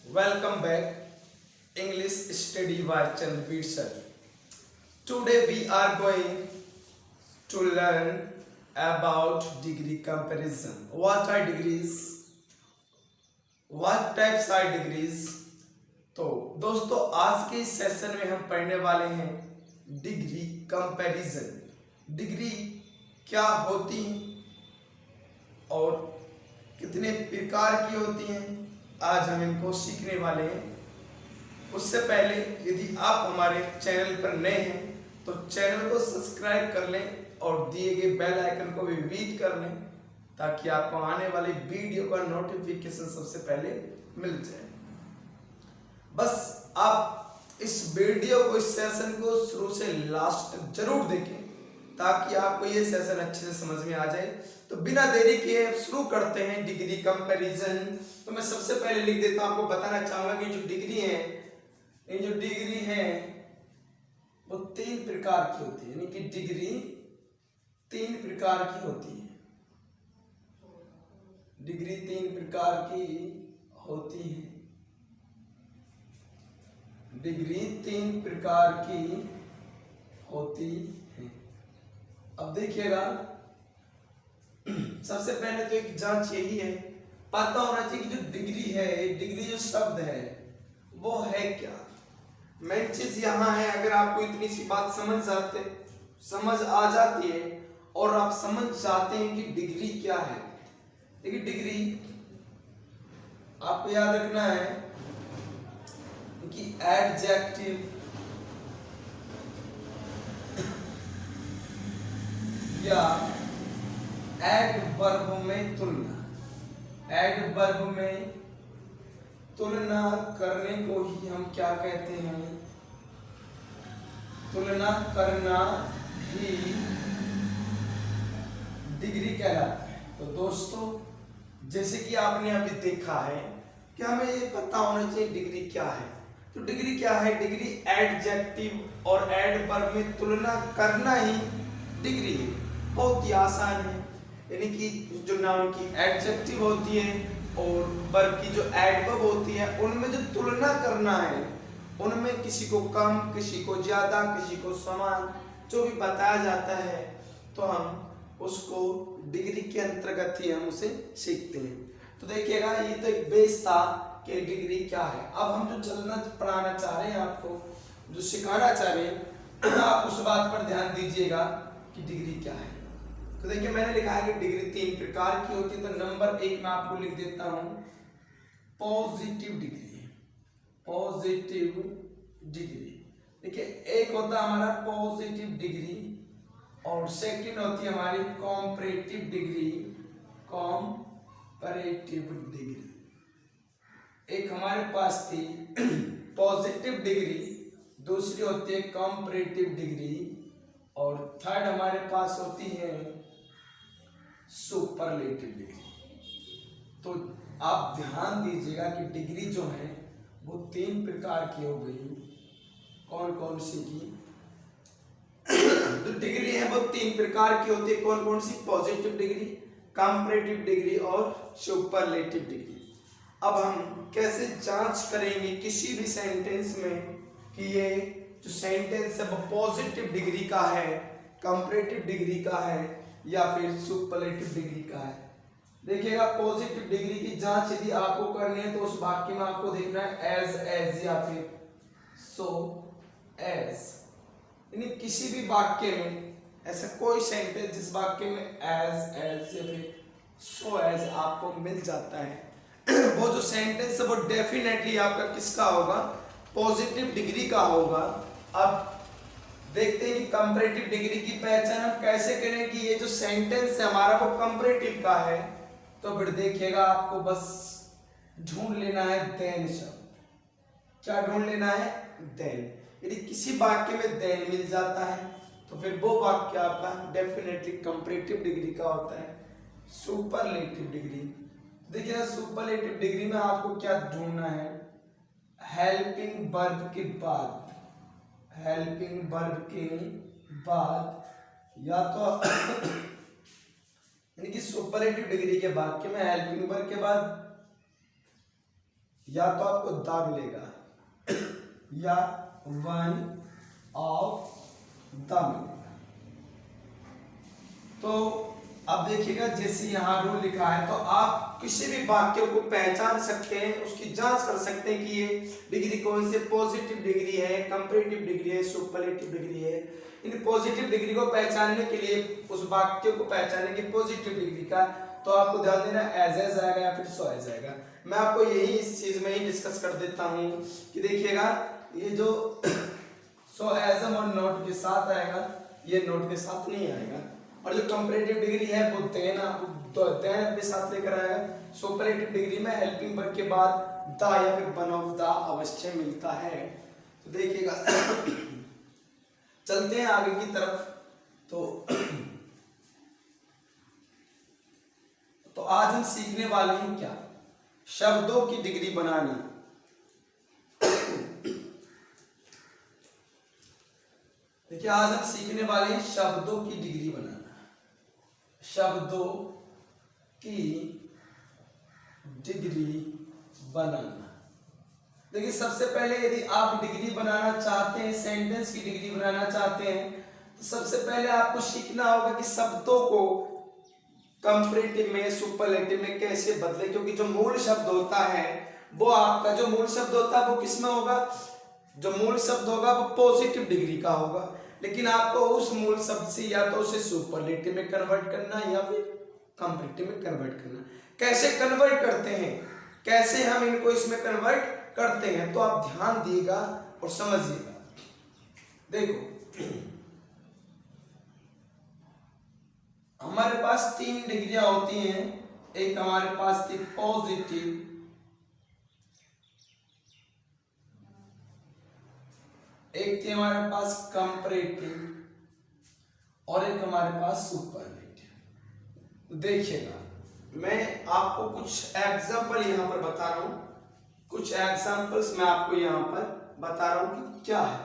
Welcome back, English study by Chandveer sir. Today we are going to learn about degree comparison. What are degrees? What types are degrees? तो दोस्तों आज के इस session में हम पढ़ने वाले हैं डिग्री कंपैरिजन। डिग्री क्या होती है और कितने प्रकार की होती हैं, आज हम इनको सीखने वाले हैं। उससे पहले यदि आप हमारे चैनल पर नए हैं तो चैनल को सब्सक्राइब कर लें और दिए गए बेल आइकन को भी हिट कर लें ताकि आपको आने वाली वीडियो का नोटिफिकेशन सबसे पहले मिल जाए। बस आप इस वीडियो को, इस सेशन को शुरू से लास्ट तक जरूर देखें ताकि आपको ये सेशन अच्छे से समझ में आ जाए। तो बिना देरी किए शुरू करते हैं डिग्री कंपैरिजन। तो मैं सबसे पहले लिख देता हूं, आपको बताना चाहूंगा कि जो डिग्री है, ये जो डिग्री है वो 3 प्रकार की होती है, यानी कि डिग्री 3 प्रकार की होती है। डिग्री 3 प्रकार की होती है। डिग्री 3 प्रकार की होती है। अब देखिएगा, सबसे पहले तो एक जांच यही है, पता होना चाहिए कि जो डिग्री है, डिग्री जो शब्द है वो है क्या। मेन चीज यहाँ है, अगर आपको इतनी सी बात समझ आ जाती है और आप समझ जाते हैं कि डिग्री क्या है। देखिए डिग्री आपको याद रखना है कि एडजेक्टिव या एडवर्ब में तुलना, एडवर्ब में तुलना करने को ही हम क्या कहते हैं, तुलना करना ही डिग्री कहलाता है। तो दोस्तों जैसे कि आपने अभी देखा है कि हमें ये पता होना चाहिए डिग्री क्या है। तो डिग्री क्या है? डिग्री एडजेक्टिव और एडवर्ब में तुलना करना ही डिग्री है। बहुत ही आसान है, यानी कि जो नाउन की एडजेक्टिव होती है और वर्ब की जो एडवर्ब होती है, उनमें जो तुलना करना है, उनमें किसी को कम, किसी को ज्यादा, किसी को समान जो भी बताया जाता है, तो हम उसको डिग्री के अंतर्गत ही हम उसे सीखते हैं। तो देखिएगा, ये तो एक बेस था कि डिग्री क्या है। अब हम जो चलना पढ़ाना चाह रहे हैं, आपको जो सिखाना चाह रहे हैं, आप उस बात पर ध्यान दीजिएगा कि डिग्री क्या है। तो देखिए मैंने लिखा है कि डिग्री 3 प्रकार की होती है। तो नंबर 1 में आपको लिख देता हूं पॉजिटिव डिग्री। पॉजिटिव डिग्री, देखिए एक होता है हमारा पॉजिटिव डिग्री और सेकंड होती है हमारी कॉम्परेटिव डिग्री। कॉम्परेटिव डिग्री एक हमारे पास थी पॉजिटिव डिग्री, दूसरी होती है कॉम्परेटिव डिग्री और थर्ड हमारे पास होती है सुपरलेटिव डिग्री। तो आप ध्यान दीजिएगा कि डिग्री जो है वो 3 प्रकार की हो गई। कौन कौन सी की जो डिग्री है वो 3 प्रकार की होती है। कौन कौन सी? पॉजिटिव डिग्री, कंपैरेटिव डिग्री और सुपरलेटिव डिग्री। अब हम कैसे जांच करेंगे किसी भी सेंटेंस में कि ये जो सेंटेंस है वो पॉजिटिव डिग्री का है, कंपैरेटिव डिग्री का है या फिर सुपरलेटिव डिग्री का है। देखिएगा, पॉजिटिव डिग्री की जांच यदि आपको करनी है तो उस वाक्य में आपको देखना है एज या फिर सो एज, यानी किसी भी वाक्य में ऐसा कोई सेंटेंस जिस वाक्य में एज या फिर सो एज आपको मिल जाता है, वो जो सेंटेंस है वो डेफिनेटली आपका किसका होगा? पॉजिटिव डिग्री का होगा। अब देखते हैं कि कंपैरेटिव डिग्री की पहचान हम कैसे करें कि ये जो सेंटेंस है हमारा वो कंपैरेटिव का है। तो फिर देखिएगा, आपको बस ढूंढ लेना है देन शब्द। क्या ढूंढ लेना है? देन। यदि किसी वाक्य में देन मिल जाता है तो फिर वो वाक्य आपका डेफिनेटली कंपैरेटिव डिग्री का होता है। सुपरलेटिव डिग्री, देखिए सुपरलेटिव डिग्री में आपको क्या ढूंढना है? हेल्पिंग वर्ब के बाद, हेल्पिंग वर्ब के बाद या तो यानी कि सुपरलेटिव डिग्री के वाक्य में हेल्पिंग वर्ब के बाद या तो आपको द मिलेगा या वन ऑफ द मिलेगा। तो अब देखिएगा जैसे यहाँ रूल लिखा है, तो आप किसी भी वाक्य को पहचान सकते हैं, उसकी जांच कर सकते हैं कि ये डिग्री कौन से पॉजिटिव डिग्री है, कंपैरेटिव डिग्री है, सुपरलेटिव डिग्री है। इन पॉजिटिव डिग्री को पहचानने के लिए, उस वाक्य को पहचानने की पॉजिटिव डिग्री का, तो आपको ध्यान देना एज आएगा या फिर सो एज आएगा। मैं आपको यही इस चीज में ही डिस्कस कर देता हूँ कि देखिएगा ये जो सो एज और नोट के साथ आएगा, ये नोट के साथ नहीं आएगा। और जो कंपैरेटिव डिग्री है वो देन अपने साथ लेकर आएगा। सुपरलेटिव डिग्री में हेल्पिंग वर्ब के बाद द या फिर वन ऑफ द अवश्य मिलता है। तो देखिएगा चलते हैं आगे की तरफ। तो आज हम सीखने वाले हैं क्या, शब्दों की डिग्री बनानी। देखिए आज हम सीखने वाले हैं शब्दों की डिग्री बनाना। शब्दों की डिग्री बनाना। देखिए सबसे पहले यदि आप डिग्री बनाना चाहते हैं, सेंटेंस की डिग्री बनाना चाहते हैं, तो सबसे पहले आपको सीखना होगा कि शब्दों को कंपैरेटिव में, सुपरलेटिव में कैसे बदले। क्योंकि जो मूल शब्द होता है वो आपका जो मूल शब्द होता है वो किसमें होगा, जो मूल शब्द होगा वो पॉजिटिव डिग्री का होगा। लेकिन आपको उस मूल शब्द से या तो उसे सुपरलेटिव में कन्वर्ट करना या फिर कंपैरेटिव में कन्वर्ट करना। कैसे कन्वर्ट करते हैं, कैसे हम इनको इसमें कन्वर्ट करते हैं, तो आप ध्यान दिएगा और समझिएगा। देखो हमारे पास तीन डिग्रियां होती हैं। एक हमारे पास थी पॉजिटिव, एक थी हमारे पास कंपैरेटिव और एक हमारे पास सुपरलेटिव। देखिएगा मैं आपको कुछ एग्जांपल यहां पर बता रहा हूं, कुछ एग्जांपल्स मैं आपको यहां पर बता रहा हूं कि क्या है।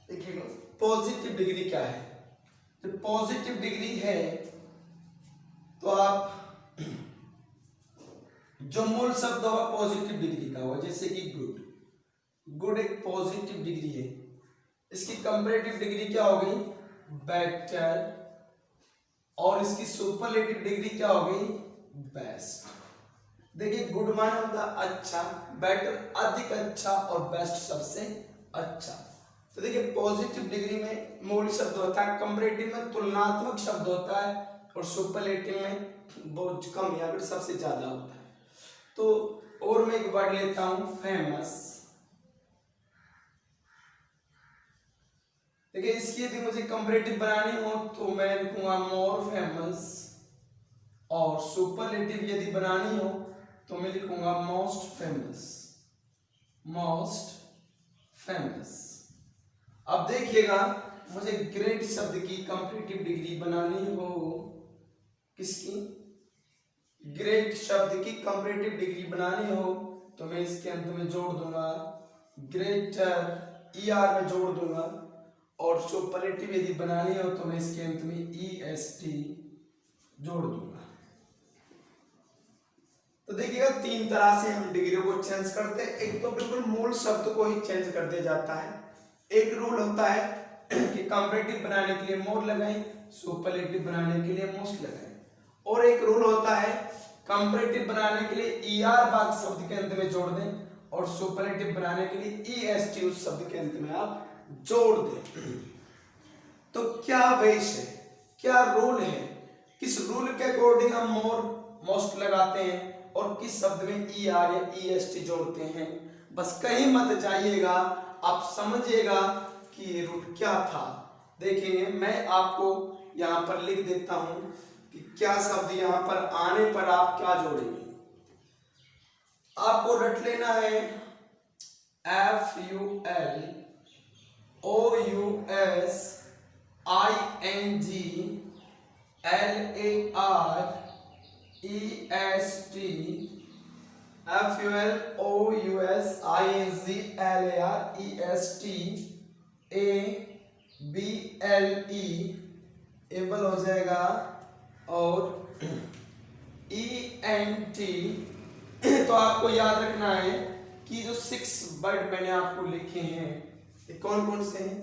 देखिएगा पॉजिटिव डिग्री क्या है। तो पॉजिटिव डिग्री है तो आप जो मूल शब्द होगा पॉजिटिव डिग्री का होगा, जैसे कि गुड। गुड एक पॉजिटिव डिग्री है। इसकी कंपैरेटिव डिग्री क्या हो गई, बेटर। और इसकी सुपरलेटिव डिग्री क्या हो गई, बेस्ट। देखिए गुड माना होता अच्छा, बेटर अधिक अच्छा और बेस्ट सबसे अच्छा। तो देखिए पॉजिटिव डिग्री में मूल शब्द होता है, कंपैरेटिव में तुलनात्मक शब्द होता है और सुपरलेटिव में बहुत कम या फिर सबसे ज्यादा होता है। तो और मैं एक वर्ड लेता हूं फेमस। देखिए इसकी यदि मुझे कंपैरेटिव बनानी हो तो मैं लिखूंगा मोर फेमस, और सुपरलेटिव यदि बनानी हो तो मैं लिखूंगा मोस्ट फेमस। Most famous. अब देखिएगा मुझे ग्रेट शब्द की कंपैरेटिव डिग्री बनानी हो, किसकी, ग्रेट शब्द की कंपैरेटिव डिग्री बनानी हो तो मैं इसके अंत में जोड़ दूंगा ग्रेटर, ER में जोड़ दूंगा। और सुपरलेटिव यदि बनानी हो तो मैं इसके अंत में EST जोड़ दूंगा। तो देखिएगा तीन तरह से हम डिग्री को चेंज करते हैं। एक तो बिल्कुल मूल शब्द को ही चेंज कर दिया जाता है। एक रूल होता है कि कंपैरेटिव बनाने के लिए मोर लगाएं, सुपरलेटिव बनाने के लिए मोस्ट लगाएं। और एक रूल होता है कंपैरेटिव बनाने के लिए ER भाग शब्द के अंत में जोड़ दें, और सुपरलेटिव बनाने के लिए EST उस शब्द के अंत में आप जोड़ दें। तो क्या वेश है, क्या रूल है, किस रूल के अकॉर्डिंग हम मोर मोस्ट लगाते हैं और किस शब्द में ER या EST जोड़ते हैं। बस कहीं मत जाइएगा, आप समझिएगा कि ये रूल क्या था। देखेंगे मैं आपको यहां पर लिख देता हूं कि क्या शब्द यहां पर आने पर आप क्या जोड़ेंगे। आपको रट लेना है एबल हो जाएगा, और ENT। तो आपको याद रखना है कि जो 6 वर्ड मैंने आपको लिखे हैं ये कौन कौन से हैं?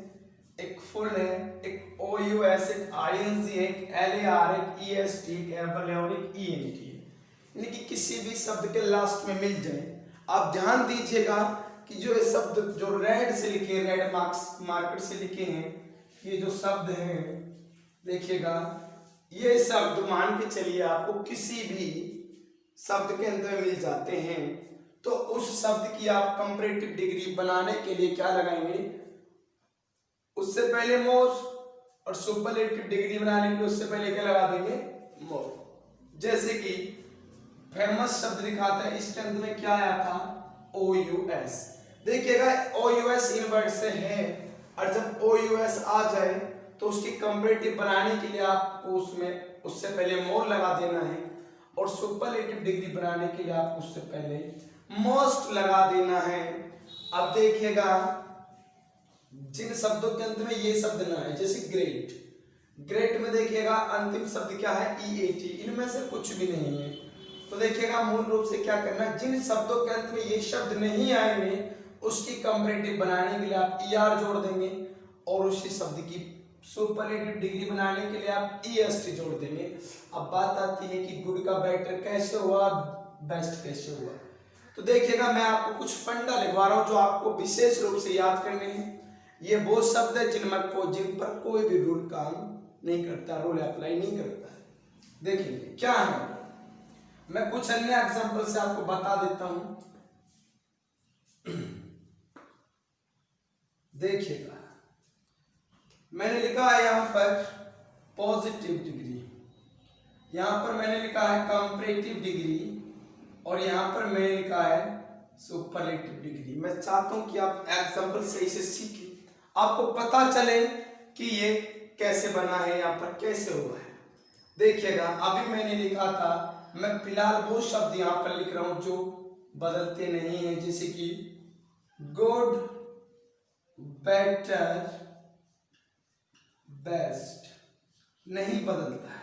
एक फुल है, एक OUS, एक ING है, एक LAR, एक EST, एक एबल है और एक ENT है। यानी कि किसी भी शब्द के लास्ट में मिल जाए। आप ध्यान दीजिएगा कि जो ये शब्द जो रेड से लिखे हैं, रेड मार्कर से लिखे हैं, ये जो शब्द हैं देखिएगा, ये शब्द मान के चलिए आपको किसी भी शब्द के अंदर मिल जाते हैं तो उस शब्द की आप कंपैरेटिव डिग्री बनाने के लिए क्या लगाएंगे? उससे पहले मोर, और सुपरलेटिव डिग्री बनाने के लिए उससे पहले क्या लगा देंगे? मोर। जैसे कि फेमस शब्द लिखा था, इसके अंत में क्या आया था? OUS। देखिएगा OUS इनवर्ट से है, और जब OUS आ जाए तो उसकी कंपैरेटिव बनाने के लिए आपको उसमें उससे पहले मोर लगा देना है, और सुपरलेटिव डिग्री बनाने के लिए आपको उससे पहले मोस्ट लगा देना है। अब देखिएगा जिन शब्दों के अंत में ये शब्द ना है, जैसे ग्रेट, ग्रेट में देखिएगा अंतिम शब्द क्या है? EAT। इनमें से कुछ भी नहीं है। तो देखिएगा मूल रूप से क्या करना है, जिन शब्दों के अंत में ये शब्द नहीं आएंगे उसकी कंपैरेटिव बनाने के लिए आप ER जोड़ देंगे, और उसी शब्द की सुपरलेटिव डिग्री बनाने के लिए आप EST जोड़ देंगे। अब बात आती है कि गुड का बेटर कैसे हुआ, बेस्ट कैसे हुआ। तो देखिएगा मैं आपको कुछ फंडा लिखवा रहा हूं जो आपको विशेष रूप से याद करने हैं। ये वो शब्द है जिन पर कोई भी रूल काम नहीं करता, रूल अप्लाई नहीं करता है। देखिए क्या है, मैं कुछ अन्य एग्जांपल से आपको बता देता हूं। देखिएगा मैंने लिखा है यहां पर पॉजिटिव डिग्री, यहां पर मैंने लिखा है कंपैरेटिव डिग्री, और यहां पर मैंने लिखा है सुपरलेटिव डिग्री। मैं चाहता हूं कि आप एग्जांपल सही से सीखें, आपको पता चले कि ये कैसे बना है, यहाँ पर कैसे हुआ है। देखिएगा अभी मैंने लिखा था, मैं फिलहाल वो शब्द यहाँ पर लिख रहा हूं जो बदलते नहीं है, जैसे कि गुड, बेटर, बेस्ट नहीं बदलता है।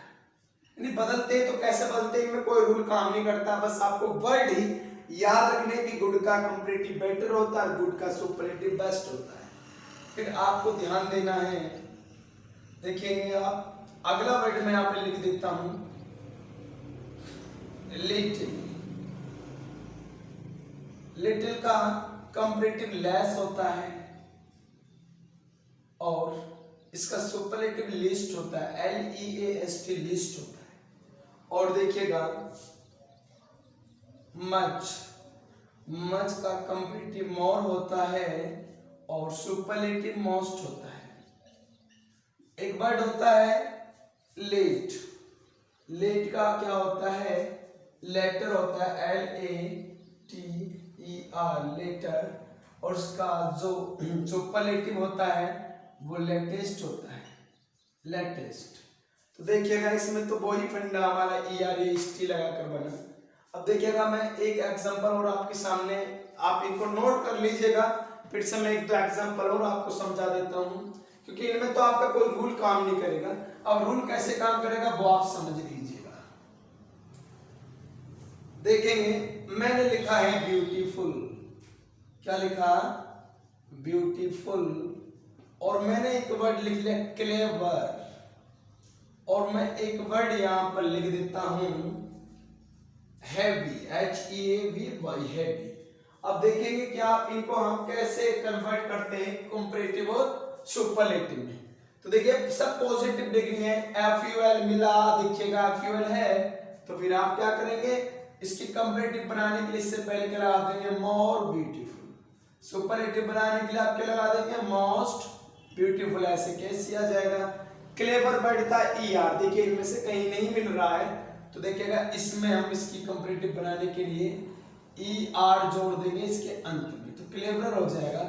यानी बदलते तो कैसे बदलते हैं, में कोई रूल काम नहीं करता, बस आपको वर्ड ही याद रखने की गुड का कंपैरेटिव बेटर होता है, गुड का सुपरलेटिव बेस्ट होता है। फिर आपको ध्यान देना है, देखिए आप अगला वर्ड मैं यहाँ पे लिख देता हूं लिटिल। लिटिल का कंपैरेटिव लेस होता है और इसका सुपरलेटिव लिस्ट होता है, LEAST लिस्ट होता है। और देखिएगा मच, मच का कंपैरेटिव मोर होता है और सुपरलेटिव मोस्ट होता है। एक वर्ड होता है लेट, लेट का क्या होता है? लेटर होता है, LATER लेटर, और उसका जो सुपरलेटिव होता है वो लेटेस्ट होता है, लेटेस्ट। तो देखिएगा इसमें तो वही फंडा हमारा ERAST लगाकर बना। अब देखिएगा मैं एक एग्जांपल और आपके सामने, आप इनको नोट कर लीजिएगा, फिर से मैं एक दो एग्जांपल और आपको समझा देता हूं, क्योंकि इनमें तो आपका कोई रूल काम नहीं करेगा। अब रूल कैसे काम करेगा वो आप समझ लीजिएगा। देखेंगे मैंने लिखा है ब्यूटीफुल, क्या लिखा? ब्यूटीफुल, और मैंने एक वर्ड लिख लिया क्लेवर, और मैं एक वर्ड यहां पर लिख देता हूं हैवी, HEAVY, हैवी। अब देखेंगे कि आप इनको हम कैसे कन्वर्ट करते हैं कंपैरेटिव और सुपरलेटिव में। तो देखिए सब पॉजिटिव डिग्री है, FUL मिला, देखिएगा FUL है, तो फिर आप क्या करेंगे, इसकी कंपैरेटिव बनाने के लिए इससे पहले क्या लगा देंगे? More beautiful. सुपरलेटिव बनाने के लिए आप क्या लगा देंगे? Most beautiful. ऐसे कैसे आ जाएगा? क्लेवर वर्ड था ER, देखिए इनमें से कहीं नहीं मिल रहा है, तो देखिएगा इसमें हम इसकी कंपैरेटिव बनाने के लिए ER जोड़ देंगे इसके अंत में, तो क्लेवर हो जाएगा,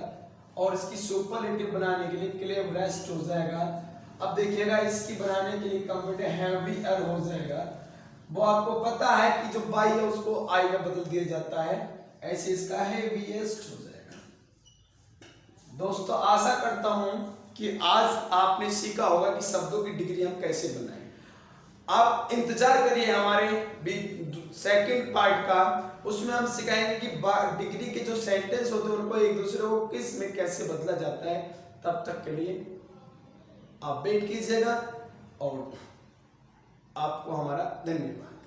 और इसकी सुपरलेटिव बनाने के लिए क्लेवरेस्ट हो जाएगा। अब देखिएगा इसकी बनाने के लिए कंपैरेटिव हैवियर हो जाएगा। वो आपको पता है कि जो बाई है उसको I में बदल दिया जाता है, ऐसे इसका हैवीएस्ट हो जाएगा। दोस्तों आशा करता हूं कि आज आपने सीखा होगा कि शब्दों की डिग्री हम कैसे बनाएं। आप इंतजार करिए हमारे सेकंड पार्ट का, उसमें हम सिखाएंगे कि डिग्री के जो सेंटेंस होते हैं उनको एक दूसरे को किस में कैसे बदला जाता है। तब तक के लिए आप वेट कीजिएगा और आपको हमारा धन्यवाद।